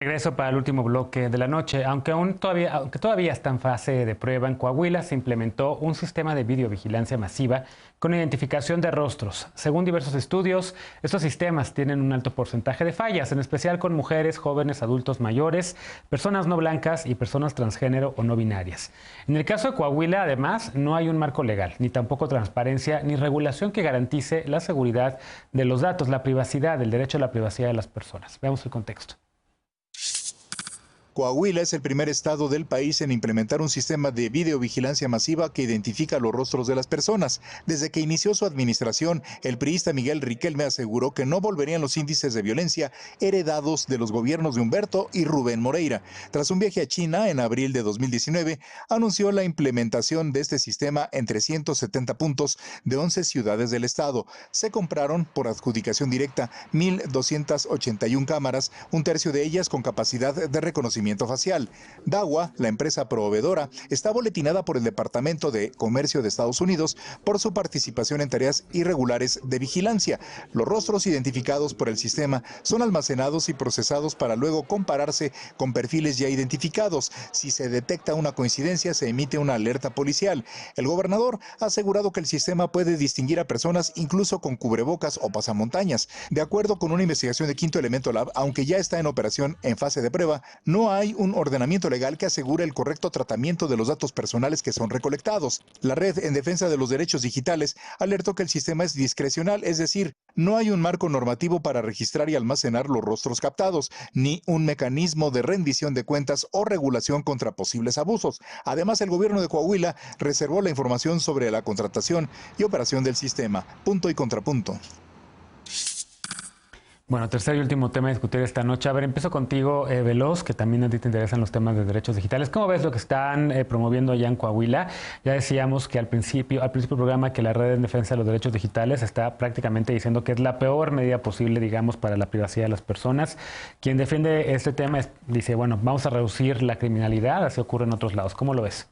Regreso para el último bloque de la noche. Aunque todavía está en fase de prueba, en Coahuila se implementó un sistema de videovigilancia masiva con identificación de rostros. Según diversos estudios, estos sistemas tienen un alto porcentaje de fallas, en especial con mujeres, jóvenes, adultos mayores, personas no blancas y personas transgénero o no binarias. En el caso de Coahuila, además, no hay un marco legal, ni tampoco transparencia, ni regulación que garantice la seguridad de los datos, la privacidad, el derecho a la privacidad de las personas. Veamos el contexto. Coahuila es el primer estado del país en implementar un sistema de videovigilancia masiva que identifica los rostros de las personas. Desde que inició su administración, el priista Miguel Riquelme aseguró que no volverían los índices de violencia heredados de los gobiernos de Humberto y Rubén Moreira. Tras un viaje a China en abril de 2019, anunció la implementación de este sistema en 370 puntos de 11 ciudades del estado. Se compraron por adjudicación directa 1,281 cámaras, un tercio de ellas con capacidad de reconocimiento facial. Dahua, la empresa proveedora, está boletinada por el Departamento de Comercio de Estados Unidos por su participación en tareas irregulares de vigilancia. Los rostros identificados por el sistema son almacenados y procesados para luego compararse con perfiles ya identificados. Si se detecta una coincidencia, se emite una alerta policial. El gobernador ha asegurado que el sistema puede distinguir a personas incluso con cubrebocas o pasamontañas. De acuerdo con una investigación de Quinto Elemento Lab, aunque ya está en operación en fase de prueba, no hay un ordenamiento legal que asegure el correcto tratamiento de los datos personales que son recolectados. La Red en Defensa de los Derechos Digitales alertó que el sistema es discrecional, es decir, no hay un marco normativo para registrar y almacenar los rostros captados, ni un mecanismo de rendición de cuentas o regulación contra posibles abusos. Además, el gobierno de Coahuila reservó la información sobre la contratación y operación del sistema. Punto y contrapunto. Bueno, tercer y último tema a discutir esta noche. A ver, empiezo contigo, Veloz, que también a ti te interesan los temas de derechos digitales. ¿Cómo ves lo que están promoviendo allá en Coahuila? Ya decíamos que al principio del programa, que la Red en Defensa de los Derechos Digitales está prácticamente diciendo que es la peor medida posible, digamos, para la privacidad de las personas. Quien defiende este tema dice, bueno, vamos a reducir la criminalidad, así ocurre en otros lados. ¿Cómo lo ves?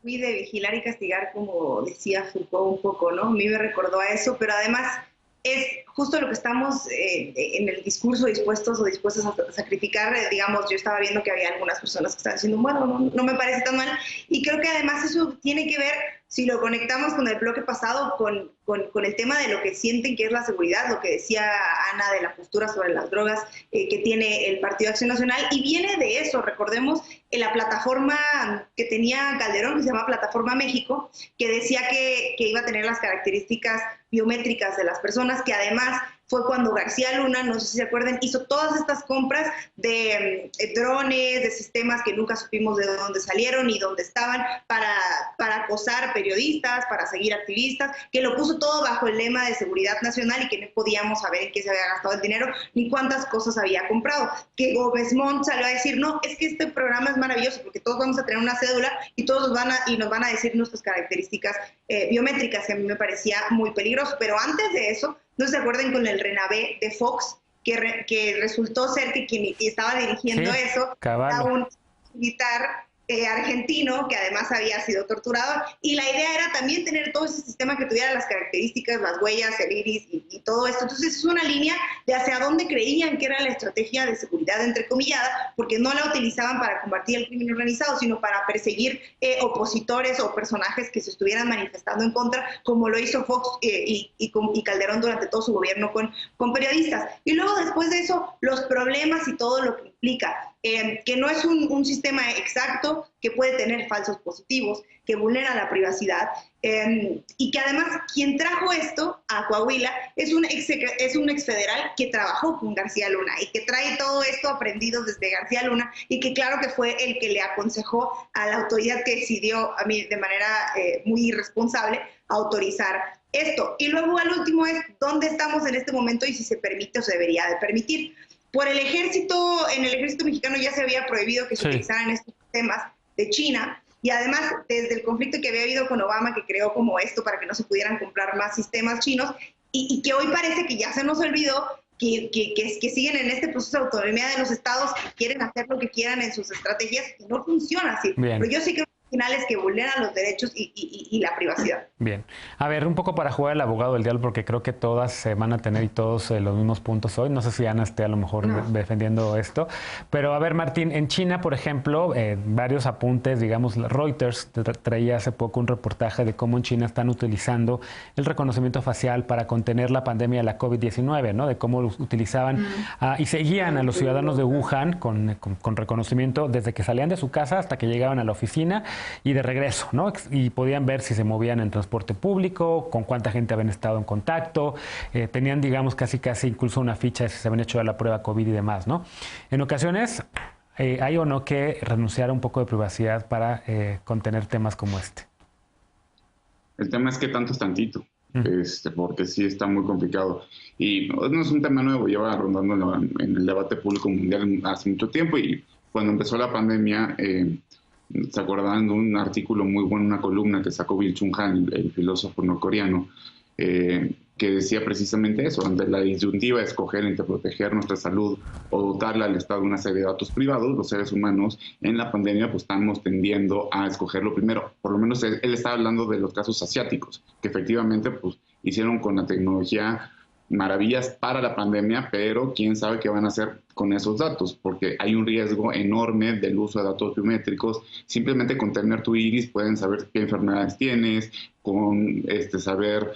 Muy de vigilar y castigar, como decía Foucault un poco, ¿no? A mí me recordó a eso, pero además es justo lo que estamos en el discurso dispuestos a sacrificar. Digamos, yo estaba viendo que había algunas personas que estaban diciendo, bueno, no me parece tan mal, y creo que además eso tiene que ver, si lo conectamos con el bloque pasado, con el tema de lo que sienten que es la seguridad, lo que decía Ana de la postura sobre las drogas que tiene el Partido Acción Nacional, y viene de eso. Recordemos la plataforma que tenía Calderón, que se llama Plataforma México, que decía que iba a tener las características biométricas de las personas, que además fue cuando García Luna, no sé si se acuerdan, hizo todas estas compras de drones, de sistemas que nunca supimos de dónde salieron y dónde estaban, para acosar periodistas, para seguir activistas, que lo puso todo bajo el lema de seguridad nacional y que no podíamos saber en qué se había gastado el dinero ni cuántas cosas había comprado. Que Gómez Mont salió a decir, no, es que este programa es maravilloso porque todos vamos a tener una cédula y todos nos van a decir nuestras características biométricas, que a mí me parecía muy peligroso. Pero antes de eso, no se acuerden con el Renavé de Fox, que resultó ser que quien estaba dirigiendo eso era un militar argentino que además había sido torturado, y la idea era también tener todo ese sistema que tuviera las características, las huellas, el iris y todo esto. Entonces es una línea de hacia dónde creían que era la estrategia de seguridad entrecomillada, porque no la utilizaban para combatir el crimen organizado, sino para perseguir opositores o personajes que se estuvieran manifestando en contra, como lo hizo Fox y Calderón durante todo su gobierno con periodistas. Y luego, después de eso, los problemas y todo lo que implica, que no es un sistema exacto, que puede tener falsos positivos, que vulnera la privacidad, y que además quien trajo esto a Coahuila es un exfederal que trabajó con García Luna y que trae todo esto aprendido desde García Luna, y que claro que fue el que le aconsejó a la autoridad que decidió, a mí de manera muy irresponsable, autorizar esto. Y luego, al último, es dónde estamos en este momento y si se permite o se debería de permitir. Por el ejército, en el ejército mexicano ya se había prohibido que se utilizaran estos sistemas de China, y además desde el conflicto que había habido con Obama, que creó como esto para que no se pudieran comprar más sistemas chinos, y que hoy parece que ya se nos olvidó, que siguen en este proceso de autonomía de los estados, que quieren hacer lo que quieran en sus estrategias, y no funciona así. Bien. Pero yo sí creo finales que vulneran los derechos y la privacidad. Bien. A ver, un poco para jugar el abogado del diablo, porque creo que todas se van a tener y todos los mismos puntos hoy. No sé si Ana esté a lo mejor defendiendo esto. Pero a ver, Martín, en China, por ejemplo, varios apuntes, digamos, Reuters traía hace poco un reportaje de cómo en China están utilizando el reconocimiento facial para contener la pandemia de la COVID-19, ¿no? De cómo lo utilizaban y seguían a los ciudadanos de Wuhan con reconocimiento desde que salían de su casa hasta que llegaban a la oficina y de regreso, ¿no? Y podían ver si se movían en transporte público, con cuánta gente habían estado en contacto, tenían, digamos, casi incluso una ficha de si se habían hecho la prueba COVID y demás, ¿no? En ocasiones hay o no que renunciar a un poco de privacidad para contener temas como este. El tema es que tanto es tantito, porque sí está muy complicado. Y no es un tema nuevo, lleva rondando en el debate público mundial hace mucho tiempo, y cuando empezó la pandemia, se acordaban de un artículo muy bueno, una columna que sacó Bill Chung-han, el filósofo norcoreano, que decía precisamente eso: ante la disyuntiva de escoger entre proteger nuestra salud o dotarle al Estado una serie de datos privados, los seres humanos en la pandemia pues estamos tendiendo a escoger lo primero. Por lo menos él estaba hablando de los casos asiáticos, que efectivamente pues hicieron con la tecnología maravillas para la pandemia, pero quién sabe qué van a hacer con esos datos, porque hay un riesgo enorme del uso de datos biométricos. Simplemente con tener tu iris pueden saber qué enfermedades tienes, con saber,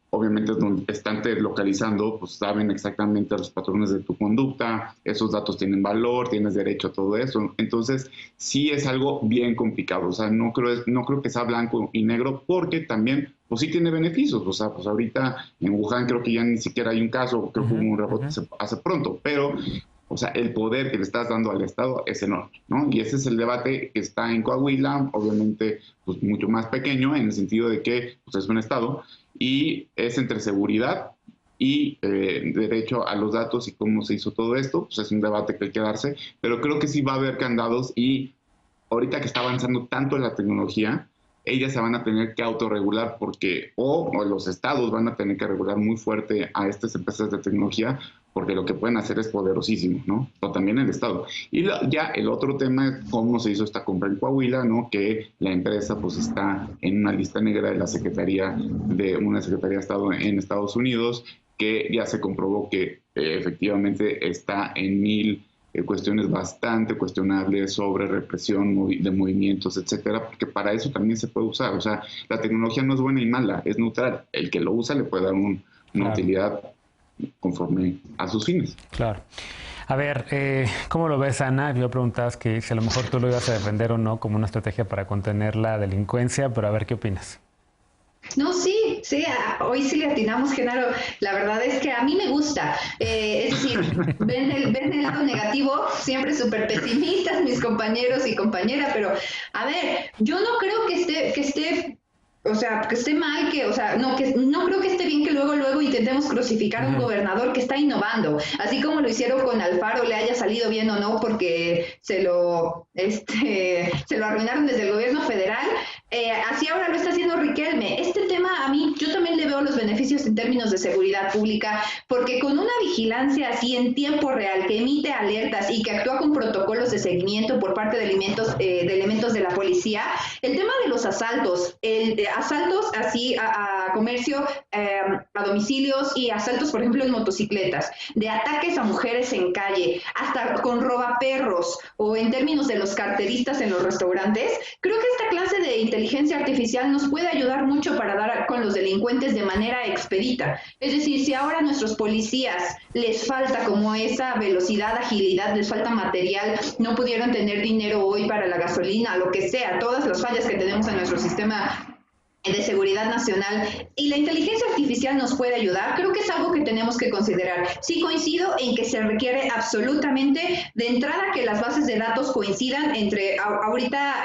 obviamente donde están localizando, pues saben exactamente los patrones de tu conducta, esos datos tienen valor, tienes derecho a todo eso. Entonces sí es algo bien complicado, o sea, no creo que sea blanco y negro, porque también pues sí tiene beneficios. O sea, pues ahorita en Wuhan creo que ya ni siquiera hay un caso, creo que hubo un rebote hace pronto, pero o sea, el poder que le estás dando al Estado es enorme, ¿no? Y ese es el debate que está en Coahuila, obviamente pues mucho más pequeño en el sentido de que pues, es un Estado y es entre seguridad y derecho a los datos y cómo se hizo todo esto. Pues es un debate que hay que darse, pero creo que sí va a haber candados, y ahorita que está avanzando tanto la tecnología, ellas se van a tener que autorregular, porque o los estados van a tener que regular muy fuerte a estas empresas de tecnología, porque lo que pueden hacer es poderosísimo, ¿no? O también el estado. Y ya el otro tema es cómo se hizo esta compra en Coahuila, ¿no? Que la empresa pues está en una lista negra de la Secretaría de Estado en Estados Unidos, que ya se comprobó que efectivamente está en 1000 cuestiones bastante cuestionables sobre represión de movimientos, etcétera, porque para eso también se puede usar. O sea, la tecnología no es buena y mala, es neutral. El que lo usa le puede dar una utilidad conforme a sus fines. Claro. A ver, ¿cómo lo ves, Ana? Yo preguntabas que si a lo mejor tú lo ibas a defender o no como una estrategia para contener la delincuencia, pero a ver qué opinas. No, sí, hoy sí le atinamos, Genaro. La verdad es que a mí me gusta. Es decir, ven el lado negativo, siempre súper pesimistas mis compañeros y compañeras, pero a ver, yo no creo que esté o sea, que esté mal, no creo que esté bien que luego intentemos crucificar a un gobernador que está innovando, así como lo hicieron con Alfaro, le haya salido bien o no, porque se lo arruinaron desde el gobierno federal. Así ahora lo está haciendo Riquelme. Este tema, a mí, yo también le veo los beneficios en términos de seguridad pública, porque con una vigilancia así en tiempo real, que emite alertas y que actúa con protocolos de seguimiento por parte de elementos de la policía, el tema de los asaltos, asaltos así a comercio, a domicilios y asaltos, por ejemplo, en motocicletas, de ataques a mujeres en calle, hasta con robaperros, o en términos de los carteristas en los restaurantes, creo que esta clase de inteligencia artificial nos puede ayudar mucho para dar con los delincuentes de manera expedita. Es decir, si ahora a nuestros policías les falta como esa velocidad, agilidad, les falta material, no pudieron tener dinero hoy para la gasolina, lo que sea, todas las fallas que tenemos en nuestro sistema de seguridad nacional, y la inteligencia artificial nos puede ayudar, creo que es algo que tenemos que considerar. Sí coincido en que se requiere absolutamente de entrada que las bases de datos coincidan entre, ahorita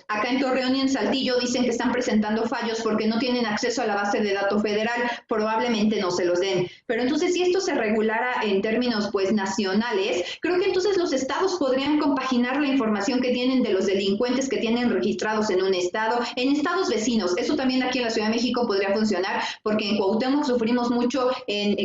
acá en Torreón y en Saltillo dicen que están presentando fallos porque no tienen acceso a la base de datos federal, probablemente no se los den, pero entonces si esto se regulara en términos pues nacionales, creo que entonces los estados podrían compaginar la información que tienen de los delincuentes que tienen registrados en un estado, en estados vecinos. Eso también aquí en la Ciudad de México podría funcionar, porque en Cuauhtémoc sufrimos mucho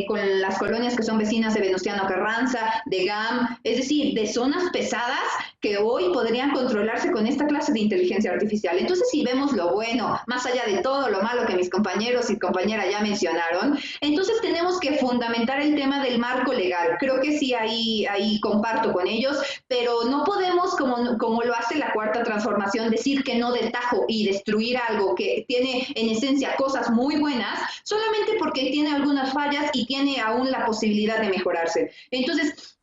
con las colonias que son vecinas de Venustiano Carranza, de GAM, es decir, de zonas pesadas que hoy podrían controlarse con esta clase de inteligencia artificial. Entonces, si vemos lo bueno, más allá de todo lo malo que mis compañeros y compañeras ya mencionaron, entonces tenemos que fundamentar el tema del marco legal. Creo que sí, ahí comparto con ellos, pero no podemos, como lo hace la Cuarta Transformación, decir que no de tajo y destruir algo que tiene en esencia cosas muy buenas, solamente porque tiene algunas fallas y tiene aún la posibilidad de mejorarse. Entonces,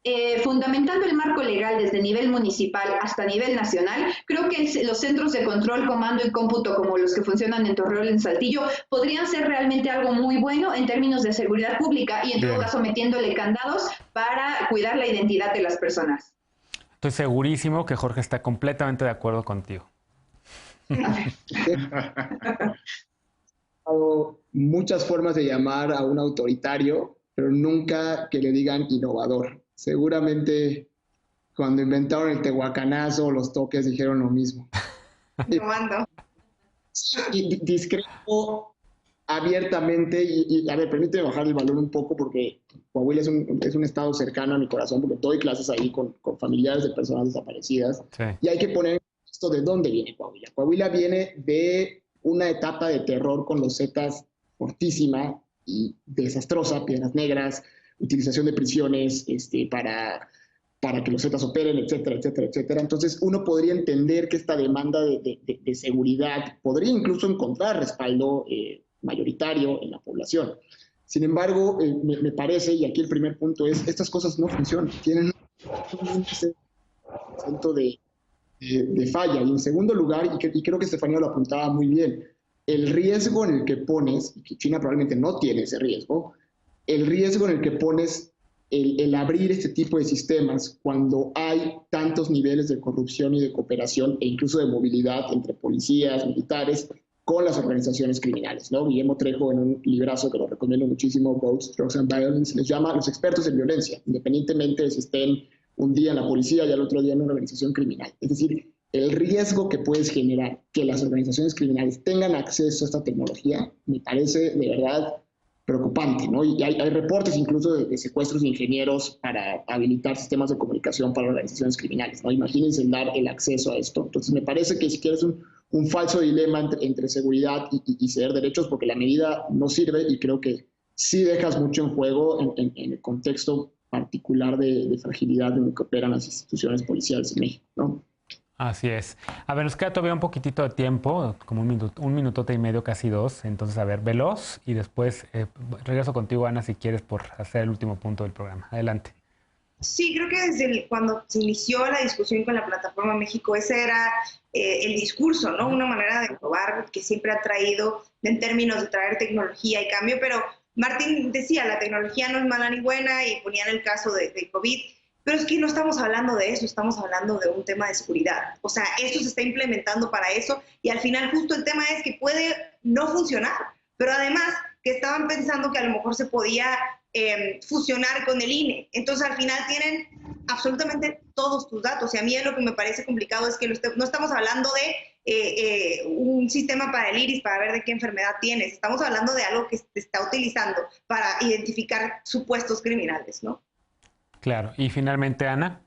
fundamentando el marco legal desde nivel municipal hasta nivel nacional, creo que los centros de control, comando y cómputo como los que funcionan en Torreón y en Saltillo podrían ser realmente algo muy bueno en términos de seguridad pública y en todo caso metiéndole candados para cuidar la identidad de las personas. Estoy segurísimo que Jorge está completamente de acuerdo contigo. Muchas formas de llamar a un autoritario, pero nunca que le digan innovador. Seguramente cuando inventaron el tehuacanazo o los toques dijeron lo mismo. Y discrepo abiertamente, y a ver, permíteme bajar el valor un poco porque Coahuila es un estado cercano a mi corazón porque doy clases ahí con familiares de personas desaparecidas. Sí. Y hay que poner esto de dónde viene Coahuila. Coahuila viene de una etapa de terror con los Zetas fortísima y desastrosa, Piedras Negras, utilización de prisiones para que los Zetas operen, etcétera, etcétera, etcétera. Entonces, uno podría entender que esta demanda de seguridad podría incluso encontrar respaldo mayoritario en la población. Sin embargo, me parece, y aquí el primer punto es, estas cosas no funcionan, tienen un índice de falla. Y en segundo lugar, y creo que Estefanía lo apuntaba muy bien, el riesgo en el que pones, y que China probablemente no tiene ese riesgo, el riesgo en el que pones el abrir este tipo de sistemas cuando hay tantos niveles de corrupción y de cooperación e incluso de movilidad entre policías, militares, con las organizaciones criminales, ¿no? Guillermo Trejo, en un librazo que lo recomiendo muchísimo, Votes, Drugs and Violence, les llama a los expertos en violencia, independientemente de si estén un día en la policía y al otro día en una organización criminal. Es decir, el riesgo que puedes generar que las organizaciones criminales tengan acceso a esta tecnología me parece de verdad preocupante, ¿no? Y hay reportes incluso de secuestros de ingenieros para habilitar sistemas de comunicación para organizaciones criminales, ¿no? Imagínense dar el acceso a esto. Entonces me parece que si quieres un falso dilema entre seguridad y ceder derechos, porque la medida no sirve y creo que sí dejas mucho en juego en el contexto particular de fragilidad en el que operan las instituciones policiales en México, ¿no? Así es. A ver, nos queda todavía un poquitito de tiempo, como un minutote y medio, casi dos. Entonces, a ver, veloz y después regreso contigo, Ana, si quieres, por hacer el último punto del programa. Adelante. Sí, creo que desde cuando se inició la discusión con la Plataforma México, ese era el discurso, ¿no? Una manera de innovar que siempre ha traído en términos de traer tecnología y cambio, pero Martín decía, la tecnología no es mala ni buena y ponían el caso de COVID. Pero es que no estamos hablando de eso, estamos hablando de un tema de seguridad. O sea, esto se está implementando para eso y al final justo el tema es que puede no funcionar, pero además que estaban pensando que a lo mejor se podía fusionar con el INE. Entonces al final tienen absolutamente todos tus datos y a mí lo que me parece complicado es que no estamos hablando de un sistema para el iris para ver de qué enfermedad tienes. Estamos hablando de algo que se está utilizando para identificar supuestos criminales, ¿no? Claro. Y finalmente, Ana.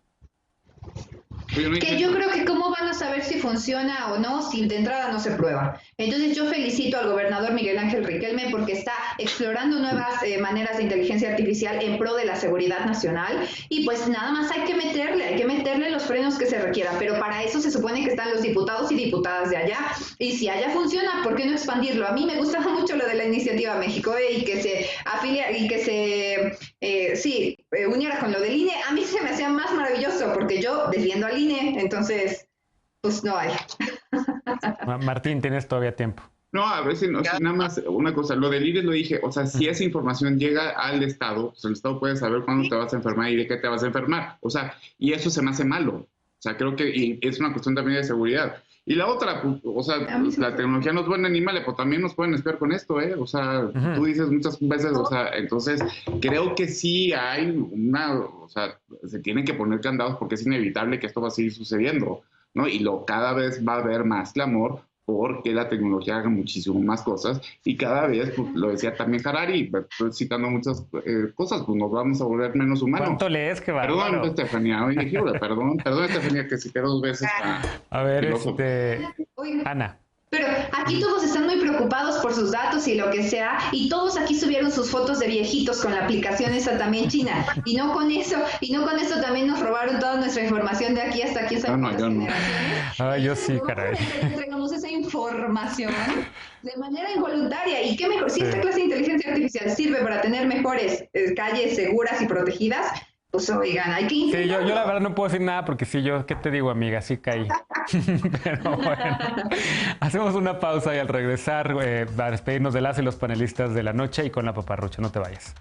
Que yo creo que cómo van a saber si funciona o no si de entrada no se prueba. Entonces yo felicito al gobernador Miguel Ángel Riquelme porque está explorando nuevas maneras de inteligencia artificial en pro de la seguridad nacional y pues nada más hay que meterle los frenos que se requieran, pero para eso se supone que están los diputados y diputadas de allá y si allá funciona, ¿por qué no expandirlo? A mí me gustaba mucho lo de la Iniciativa México y que se afilia y que se uniera con lo del INE. A mí se me hacía más maravilloso porque yo defiendo al INE, entonces pues no hay. Martín, tienes todavía tiempo. No, a veces no, nada más una cosa, lo del IRIS lo dije, o sea, si esa información llega al Estado, pues el Estado puede saber cuándo te vas a enfermar y de qué te vas a enfermar, o sea, y eso se me hace malo, o sea, creo que es una cuestión también de seguridad. Y la otra, o sea, la tecnología no es buena ni mala, pero también nos pueden espiar con esto, o sea, tú dices muchas veces, o sea, entonces creo que sí hay o sea, se tienen que poner candados porque es inevitable que esto va a seguir sucediendo, ¿no? Y cada vez va a haber más clamor porque la tecnología haga muchísimo más cosas y cada vez, pues, lo decía también Harari, estoy citando muchas cosas, pues nos vamos a volver menos humanos. ¿Cuánto lees? Qué bárbaro. Perdón, Estefanía, oye, perdón, Estefanía, que cité 2 veces. A ver, Oiga. Ana. Pero aquí todos están muy preocupados por sus datos y lo que sea, y todos aquí subieron sus fotos de viejitos con la aplicación esa también china, y no con eso también nos robaron toda nuestra información de aquí hasta quién sabe cuántas generaciones. Ah, yo sí, caray. Entregamos esa información de manera involuntaria, y qué mejor, si esta clase de inteligencia artificial sirve para tener mejores calles seguras y protegidas, pues oigan, hay que intentar. Sí, yo la verdad no puedo decir nada porque sí, yo, ¿qué te digo, amiga? Sí caí. Pero bueno, hacemos una pausa y al regresar, a despedirnos de las y los panelistas de la noche y con la paparrucha. No te vayas.